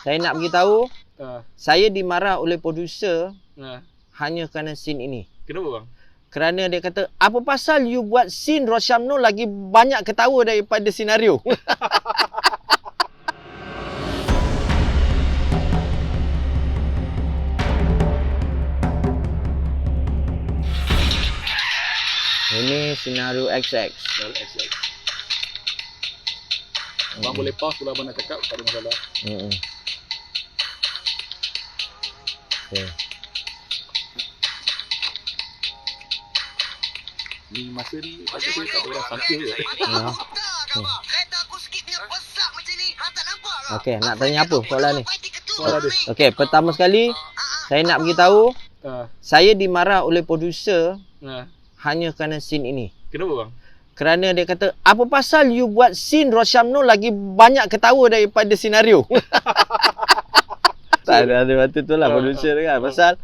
Saya nak beritahu, Ha. saya dimarah oleh producer Ha. hanya kerana scene ini. Kenapa bang? Kerana dia kata, apa pasal you buat scene Rosyamno lagi banyak ketawa daripada senario? Ini senario XX. XX. Abang boleh pause kalau abang nak cakap, tak ada masalah. Okay. Ni masa ni pada saya tak ada orang sangka je. Okey, nak tanya apa soalan ni? Soalan dia. Okey, pertama sekali saya nak beritahu, Ha. saya dimarah oleh producer Ha. hanya kerana scene ini. Kenapa bang? Kerana dia kata, apa pasal you buat scene Rosyamno lagi banyak ketawa daripada senario? Tak ada waktu tu lah producer kan. Pasal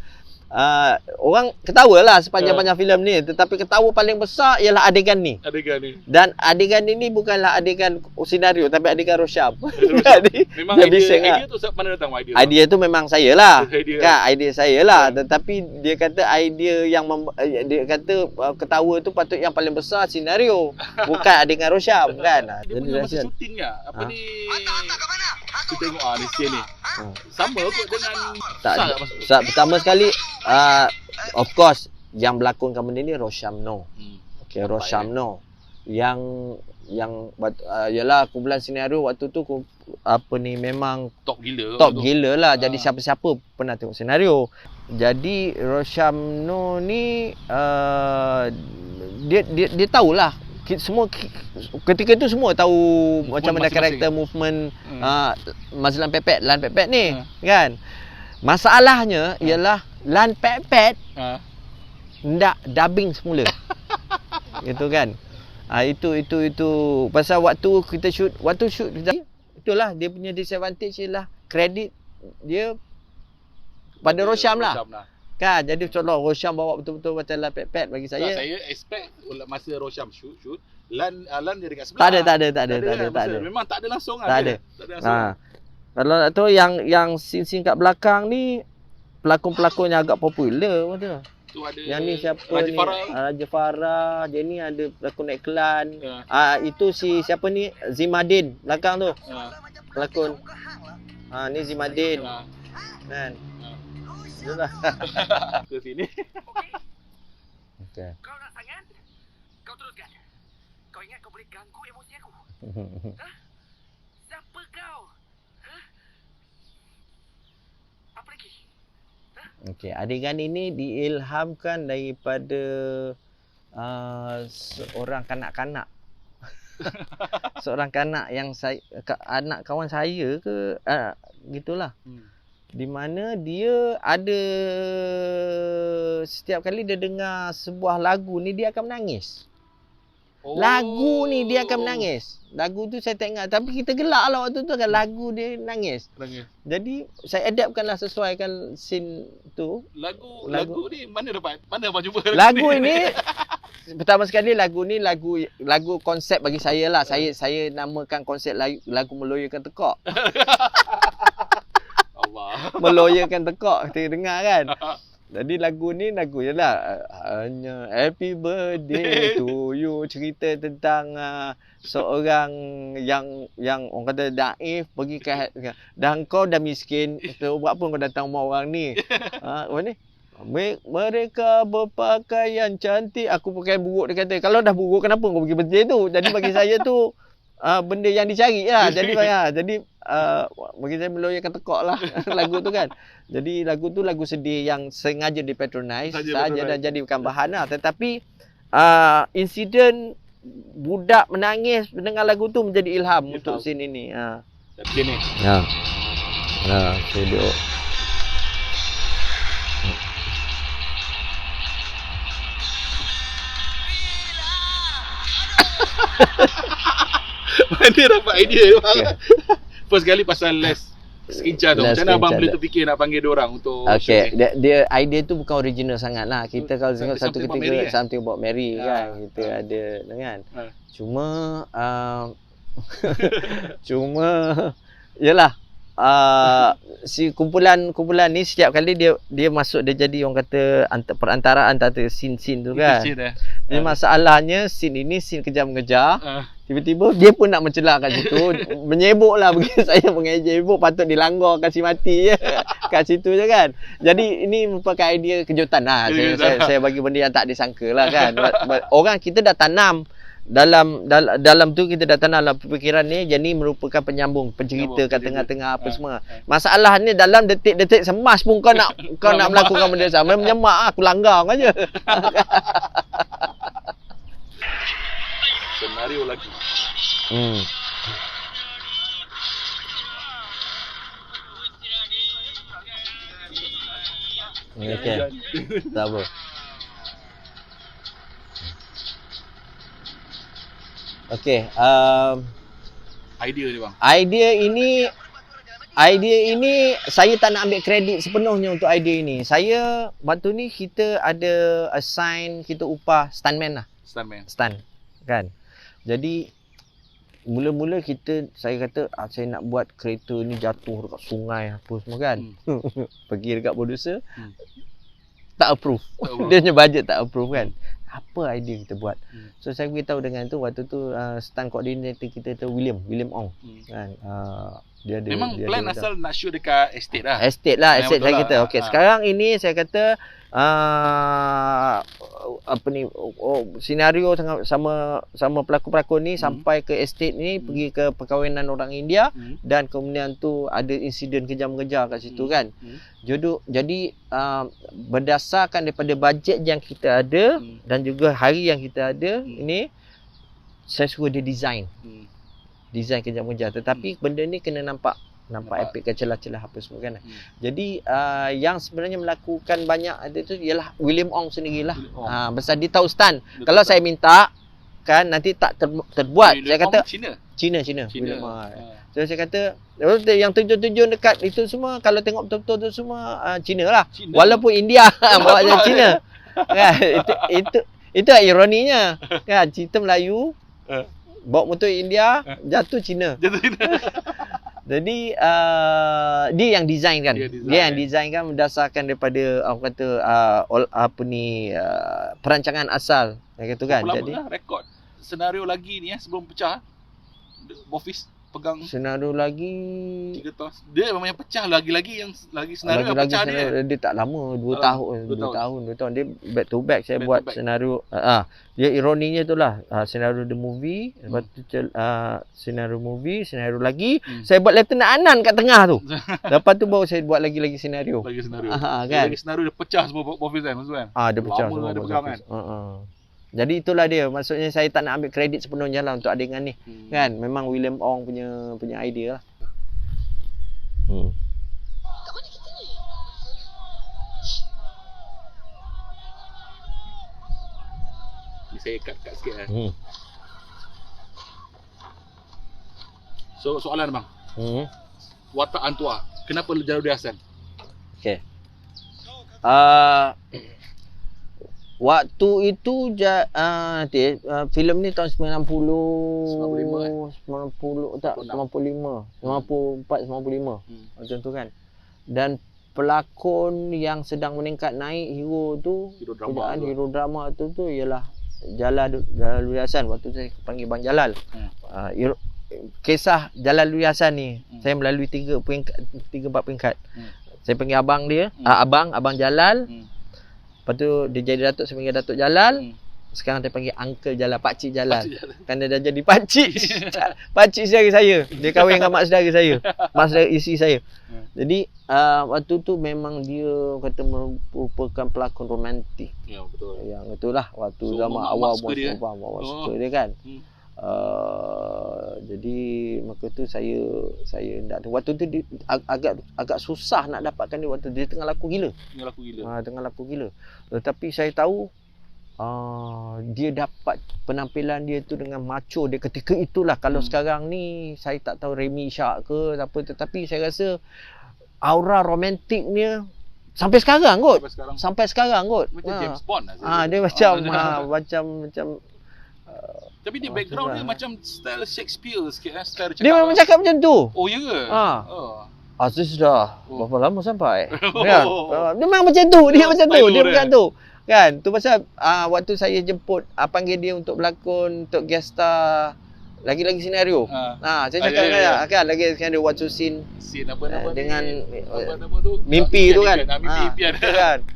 orang ketawa lah sepanjang-panjang filem ni. Tetapi ketawa paling besar ialah adegan ni. Adegan ni. Dan adegan ini bukanlah adegan senario, tapi adegan Rosyam. Memang idea tu mana datang idea? Idea tu memang saya lah. Idea saya lah. Ya. Tetapi dia kata idea yang dia kata ketawa tu patut yang paling besar senario, bukan adegan Rosyam kan. Dia punya masa syuting lah. Apa ni? Kita tengok ni scene ni. Sama kot dengan pertama sekali of course yang berlakonkan benda ni Rosyamno. Okey, Rosyamno. Yang yalah kumpulan senario waktu tu apa ni memang top gila lah. Jadi siapa-siapa pernah tengok senario. Jadi Rosyamno ni dia tahulah, semua ketika tu semua tahu macam mana karakter movement Mazlan Pepet, Lan Pepet ni kan. Masalahnya ialah Lan Pepet ndak dubbing semula. Gitu kan. Itu pasal waktu kita shoot itulah dia punya disadvantage ialah kredit dia pada Rosyam lah. Kan, jadi contoh Rosyam bawa betul-betul macam Lan Pepet bagi saya. Saya expect masa Rosyam shoot Lan dia dekat sebelah. Tak ada. Memang tak ada langsung tak ada. Kalau nak tahu yang scene kat belakang ni pelakon-pelakon yang agak popular macam tu ada. Yang ni siapa Raja ni? Farah. Raja Farah. Dia ni ada pelakon naik klan. Itu si siapa ni? Zimadin belakang tu. Pelakon. Ni Zimadin. Kan. Itulah. Ke sini. Okey. Kau nak sangat? Kau teruskan. Kau ingat kau boleh ganggu emosi aku? Siapa kau? Apa lagi? Okey, adegan ini diilhamkan daripada seorang kanak-kanak. Seorang kanak yang anak kawan saya ke gitulah. Di mana dia ada setiap kali dia dengar sebuah lagu ni dia akan menangis. Lagu ni dia akan menangis. Lagu tu saya tak ingat, tapi kita gelak lah waktu tu kan, lagu dia nangis. Jadi saya adaptkanlah sesuaikan scene tu. Lagu ni mana abang jumpa lagu ni? Pertama sekali lagu ni lagu konsep bagi saya lah. Saya namakan konsep lagu Meloyakan Tekak. Meloyakan tekak kita dengar kan. Jadi lagu ni lagu jelah hanya happy birthday to you, cerita tentang seorang yang orang kata daif pergi ke dan kau dah miskin, so buat apa kau datang rumah orang ni. Apa ni? Mereka berpakaian cantik, aku pakai buruk. Dia kata kalau dah buruk kenapa kau pergi birthday tu? Jadi bagi saya tu benda yang dicari lah. Jadi bagi saya Meloyakan Tekak lah lagu tu kan. Jadi lagu tu lagu sedih yang sengaja dipatronize saja dan jadi bukan bahan lah. Tetapi insiden budak menangis mendengar lagu tu menjadi ilham untuk scene ini. Sini. Saya duduk. Mana dapat idea tu bang? First kali pasal Les Skinca tu. Macam mana abang boleh terfikir nak panggil dia orang untuk dia idea tu bukan original sangat lah. Kita kalau tengok satu ketika Something About Mary kan, kita ada kan. Cuma Yalah. Si kumpulan ni setiap kali dia masuk, dia jadi orang kata perantaraan antara scene tu kan. Jadi masalahnya scene ini scene kejar-mengejar. Tiba-tiba dia pun nak mencelak kat situ. Menyebuk lah bagi saya menyebuk, patut dilanggar kasih mati je kat situ je kan. Jadi ini merupakan idea kejutan lah. Saya bagi benda yang tak disangka lah kan. Orang kita dah tanam dalam tu, kita dah tanam dalam pemikiran ni, jadi merupakan penyambung pencerita kat tengah-tengah apa semua. Masalah ni dalam detik-detik semas pun kau nak melakukan benda sama, menyemak aku langgar aja. Senario lagi. Okey. Tak apa. Okey, Idea ni bang. Idea ini saya tak nak ambil kredit sepenuhnya untuk idea ini. Saya waktu ni kita ada assign, kita upah stuntman lah. Stunt kan. Jadi mula-mula saya kata saya nak buat kereta ni jatuh dekat sungai apa semua kan. Pergi dekat producer, tak approve. Dia punya budget tak approve kan. Apa idea kita buat? So saya beritahu dengan tu, waktu tu stunt coordinator kita tu William Ong kan. Dia ada, memang dia plan ada asal nak shoot dekat estate lah. Estate saya kata. Okey, sekarang ini saya kata apa ni, senario sama pelakon-pelakon ni sampai ke estate ni, pergi ke perkahwinan orang India, dan kemudian tu ada insiden kejar-mengejar kat situ kan. Jadi berdasarkan daripada bajet yang kita ada dan juga hari yang kita ada ini, saya suruh dia design kejar-mengejar, tetapi benda ni kena nampak epic ke celah-celah apa semua kan. Jadi yang sebenarnya melakukan banyak ada tu ialah William Ong sendirilah. Besar dia tahu stunt. Kalau saya minta kan nanti tak terbuat. Saya kata Cina. William Ong. So saya kata yang terjun dekat itu semua, kalau tengok betul-betul tu semua Cina lah. Walaupun India bawa dari Cina. Kan itu ironinya. Kan cerita Melayu bawa motor India, jatuh Cina. Jadi dia yang design kan. Dia yang design kan berdasarkan daripada orang kata perancangan asal. Yang kata kan. Jadi rekod senario lagi ni sebelum pecah. Bofis pegang senario lagi 3 tahun. Dia memang yang pecah lagi senario yang pecah dia tak lama, 2 tahun. Dia back to back saya buat senario. Dia ironinya itulah senario the movie, lepas tu senario movie, senario lagi saya buat Lieutenant Anan kat tengah tu. Lepas tu baru saya buat lagi senario. Kan. Lagi senario dia pecah semua Bofis kan maksudnya. Dia pecah semua dia pegang kan. Jadi itulah dia. Maksudnya saya tak nak ambil kredit sepenuhnya lah untuk adegan ni. Kan? Memang William Ong punya idea lah. Ni saya cut sikit lah. So soalan bang. Watak Antua, kenapa Jaludin Hassan? Okey. Waktu itu filem ni tahun 90 tak 95 94 95 macam tu kan. Dan pelakon yang sedang meningkat naik hero tu, hero drama tu ialah Jaludin Hassan. Waktu tu saya panggil Bang Jalal. Kisah Jaludin Hassan ni saya melalui 3-4 peringkat. Saya panggil abang dia, abang Jalal. Lepas tu dia jadi Datuk, saya panggil Datuk Jalal. Sekarang saya panggil Uncle Jalal, Pakcik Jalal. Kan dia dah jadi pakcik. Pakcik saudara saya. Dia kahwin dengan mak saudara saya. Mak saudara isteri saya. Jadi waktu tu memang dia kata merupakan pelakon romantik. Ya betul. Yang itulah waktu zaman awal suka dia kan. Jadi maka tu saya nak waktu tu dia, agak susah nak dapatkan dia. Waktu dia tengah laku gila. Tetapi saya tahu dia dapat penampilan dia tu dengan macho dia ketika itulah. Kalau sekarang ni saya tak tahu Remy Ishak ke apa, tetapi saya rasa aura romantiknya sampai sekarang kot. Macam James Bond lah. dia macam Tapi dia background dia macam style Shakespeare sikit style cakap. Dia memang cakap macam tu. Oh ya ke? Oh. Aziz dah berapa lama sampai? Oh. Kan? Dia memang macam tu, dia macam tu, dia macam tu. Kan? Tu pasal waktu saya jemput panggil dia untuk berlakon untuk guest star lagi-lagi senario. Saya cakap kan lagi senario waktu scene apa dengan apa tu? mimpi tu kan. Mimpi Kan.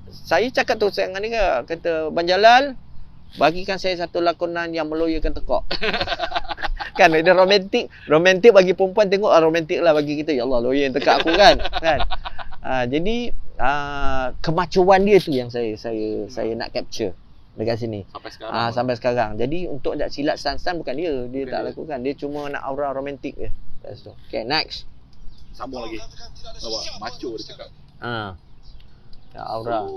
Saya cakap tu dengan dia kata Bang Jalal bagikan saya satu lakonan yang meloyakan tekak. Kan dia romantik bagi perempuan tengok romantik lah bagi kita. Ya Allah loyan tekak aku kan. Jadi kemacuan dia tu yang saya nak capture dekat sini. Sampai sekarang. Jadi untuk tak silap Stan bukan dia tak lakukan. Dia cuma nak aura romantik je. Okay, next. Sambung lagi. Awak macho dia cakap. Aura.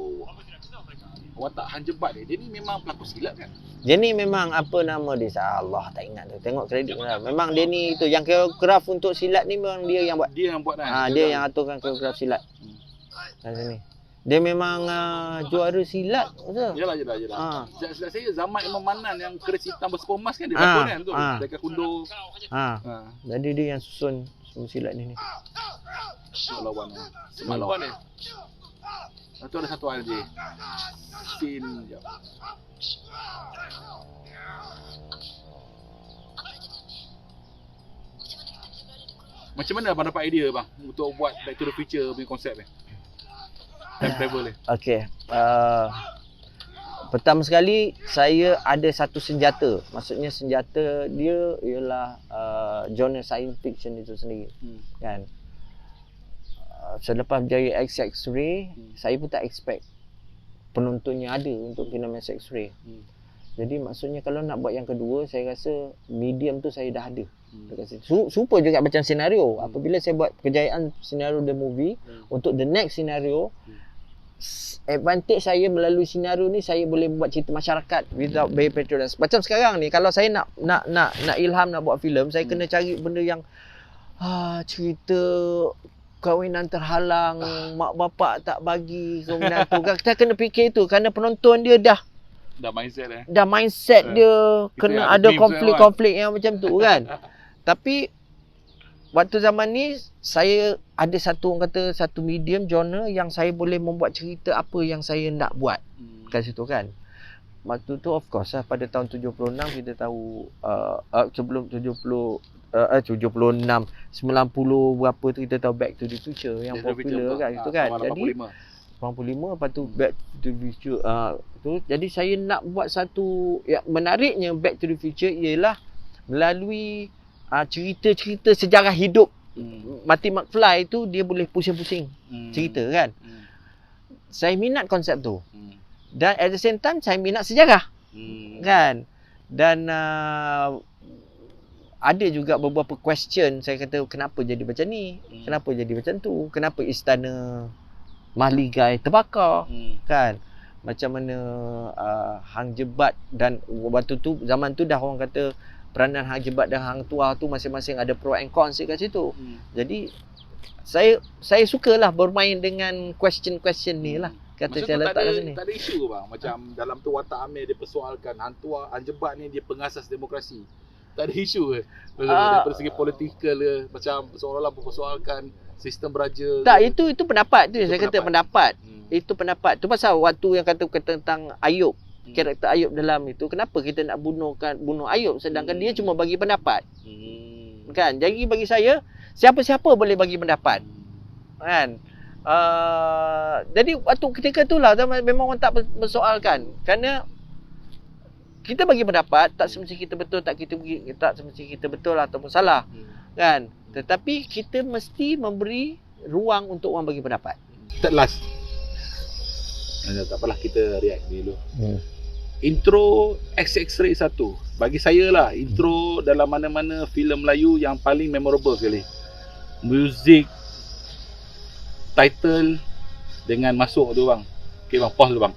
Watak Han Jebat dia ni memang pelakon silat kan? Dia ni memang apa nama dia? Allah tak ingat tu. Tengok kredit lah. Memang dia ni tu yang koreograf untuk silat ni memang dia yang buat. Dia yang buat kan? Dia yang aturkan koreograf silat. Kat sini. Dia memang juara silat betul? Yalah. Silat saya Zaman Imam Manan yang keris hitam bersuka emas kan dia pelakon kan tu. Dekat Kundo. Jadi dia yang susun semua silat ni. Lawan dia. Itu ada satu hal dia. Scene jap. Macam mana abang dapat idea bang untuk buat Back to the Future punya konsep ni? Time travel ni. Okey. Pertama sekali saya ada satu senjata. Maksudnya senjata dia ialah genre science fiction itu sendiri. Kan. Selepas berjaya X-Ray, saya pun tak expect penontonnya ada untuk filem X-Ray. Jadi maksudnya kalau nak buat yang kedua, saya rasa medium tu saya dah ada. Super juga macam senario. Apabila saya buat kejayaan senario the movie, untuk the next scenario, advantage saya melalui senario ni saya boleh buat cerita masyarakat without bay patronage. Macam sekarang ni kalau saya nak ilham nak buat filem, saya kena cari benda yang cerita kahwinan terhalang, mak bapak tak bagi kahwinan tu. Kita kena fikir itu kerana penonton dia dah mindset dia kena ada konflik-konflik yang macam tu kan. Tapi waktu zaman ni saya ada satu orang kata satu medium genre yang saya boleh membuat cerita apa yang saya nak buat kat situ kan. Waktu tu of course lah pada tahun 76 kita tahu sebelum 76 90 berapa tu kita tahu Back to the Future yang popular kan itu kan. Jadi 85 lepas tu Back to the Future tu jadi saya nak buat satu yang menariknya Back to the Future ialah melalui cerita-cerita sejarah hidup. Marty McFly tu dia boleh pusing-pusing cerita kan. Saya minat konsep tu. Dan at the same time saya minat sejarah. Kan. Dan ada juga beberapa question saya kata kenapa jadi macam ni? Kenapa jadi macam tu? Kenapa istana Mahligai terbakar? Kan? Macam mana Hang Jebat dan waktu tu zaman tu dah orang kata peranan Hang Jebat dan Hang Tuah tu masing-masing ada pro and cons kat situ. Jadi saya sukalah bermain dengan question-question ni lah. Kata saya letak kat sini. Tak ada isu bang. Macam dalam tu Watak Amir dia persoalkan Hang Tuah, Hang Jebat ni dia pengasas demokrasi. Tak ada isu ke? Daripada segi politikal ke, macam seolah-olah mempersoalkan sistem beraja. Tak, itu pendapat tu. Saya kata pendapat. Itu pendapat. Tu pasal waktu yang kata tentang Ayub, karakter Ayub dalam itu, kenapa kita nak bunuh Ayub sedangkan dia cuma bagi pendapat. Kan? Jadi bagi saya, siapa-siapa boleh bagi pendapat. Kan? Jadi waktu ketika itulah memang orang tak persoalkan. Kerana kita bagi pendapat tak semestinya kita betul, tak semestinya kita betul ataupun salah. Kan? Tetapi kita mesti memberi ruang untuk orang bagi pendapat. Third last. Tak apalah kita react dulu. Intro X-Ray 1. Bagi saya lah intro dalam mana-mana filem Melayu yang paling memorable sekali. Music, title dengan masuk tu bang. Okay bang, pause tu bang.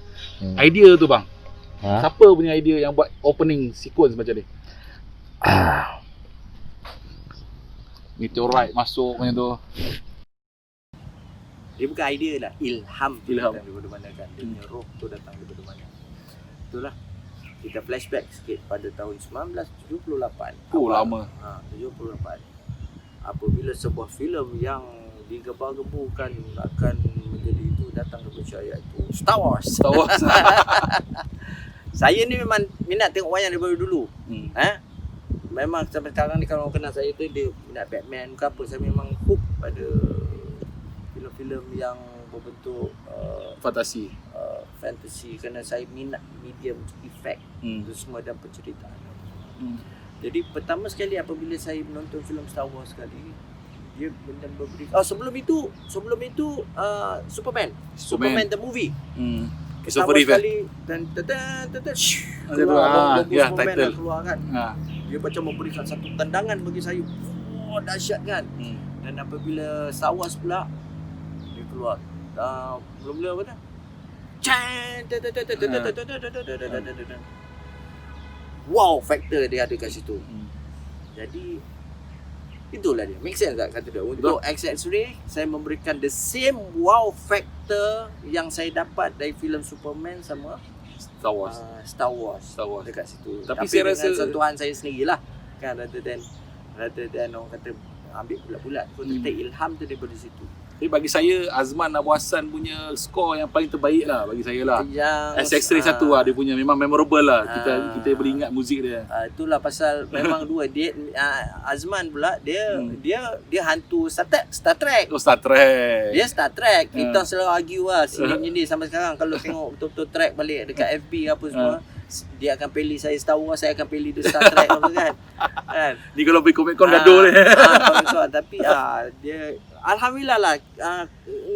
Idea tu bang. Siapa punya idea yang buat opening sequence macam ni? Meteorite masuk macam tu. Dia bukan idea lah, ilham Ilham datang daripada mana kan. Dia punya roh tu datang daripada mana. Itulah. kita flashback sikit pada tahun 1978. Oh, lama. 78. Apabila sebuah filem yang digebar-geburkan akan menjadi itu datang ke Malaysia, iaitu Star Wars. Star Wars. Saya ni memang minat tengok wayang daripada dulu. Memang sampai sekarang ni kalau orang kenal saya tu dia minat Batman ke apa, saya memang hook pada filem-filem yang berbentuk Fantasi. fantasy, kerana saya minat medium efek itu semua dan penceritaan. Jadi pertama sekali apabila saya menonton filem Star Wars sekali, dia memberi sebelum itu Superman the movie. Christopher Reeve. sekali dan keluar ya, Superman title. dah keluar kan. Dia macam memberikan satu tendangan bagi saya. Dahsyat kan. Dan apabila Star Wars pula dia keluar mula-mula apa dah? Wow factor dia ada kat situ. Jadi itulah dia. Make sense tak kata dia? Untuk X-Ray saya memberikan the same wow factor yang saya dapat dari filem Superman sama Star Wars. Star Wars dekat situ. Tapi dengan saya rasa sentuhan saya sendirilah kan, rather than orang kata ambil bulat-bulat. Kau kata ilham tu daripada situ. Tapi bagi saya Azman Abu Hassan punya skor yang paling terbaik lah bagi saya lah. X-Ray 1 lah, dia punya memang memorable lah. Kita boleh ingat muzik dia. Itulah pasal memang dua dia Azman pula dia hantu Star Trek. Oh, Star Trek. Dia Star Trek. Kita selalu argue lah sini sampai sekarang kalau tengok betul-betul track balik dekat FB apa semua. Dia akan pilih saya Star Wars, saya akan pilih dia Star Trek apa kan. Ni kalau pergi Comic Con gaduh ni. Tapi dia alhamdulillah lah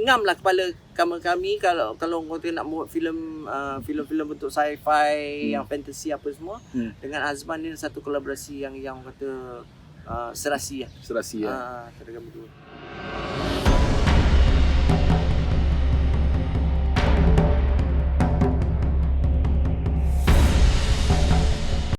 ngam lah kepala kami kalau kau nak buat filem bentuk sci-fi yang fantasy apa semua dengan Azman ni satu kolaborasi yang kata serasi lah. Serasi ya. Antara kami dua.